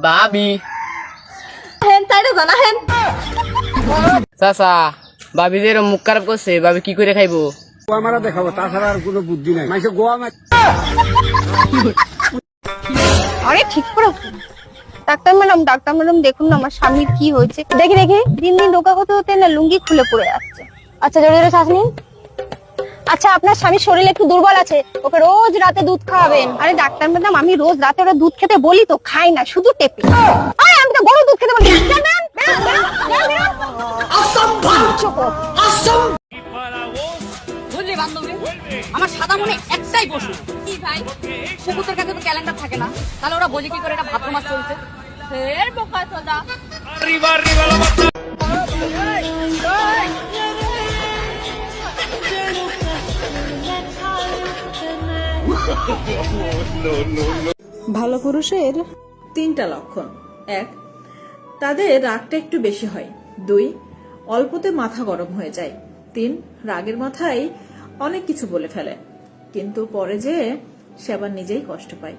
ভাবি হেন তাইরে জানা হেন চাচা ভাবি যে এরম মুখ খারাপ করছে, ভাবি কি করে খাইবো? আমরা দেখাবো, তাছাড়া আর কোনো বুদ্ধি নাই। মাইসে গোয়া আরে ঠিক করে ডাক্তার ম্যাডাম দেখুন না আমার স্বামীর কি হয়েছে। দেখি দিন দিন রোগা হতে হতে না লুঙ্গি খুলে পড়ে যাচ্ছে। আচ্ছা জোরে জোরে শ্বাস নিন। আচ্ছা আপনার স্বামীর শরীরে একটু দুর্বল আছে, ওকে রোজ রাতে দুধ খাওয়াবেন। আরে ডাক্তার ম্যাডাম আমি রোজ রাতে ওরা দুধ খেতে বলি তো খাই না, শুধু টেপি। আরে আমি তো বড় দুধ খেতে বলি। বুঝলি বান্ধবী, আমার সাদা মনে একটাই প্রশ্ন, কি ভাই কুকুরদের কাছে তো ক্যালেন্ডার থাকে না, তাহলে ওরা বোঝে কি করে এটা ভাদ্র মাস চলছে? ফের বোকা চোদা। ভালো পুরুষের 3টা লক্ষণ। 1, তাদের রাগটা একটু বেশি হয়। 2, অল্পতে মাথা গরম হয়ে যায়। 3, রাগের মাথায় অনেক কিছু বলে ফেলে, কিন্তু পরে যে সে আবার নিজেই কষ্ট পায়।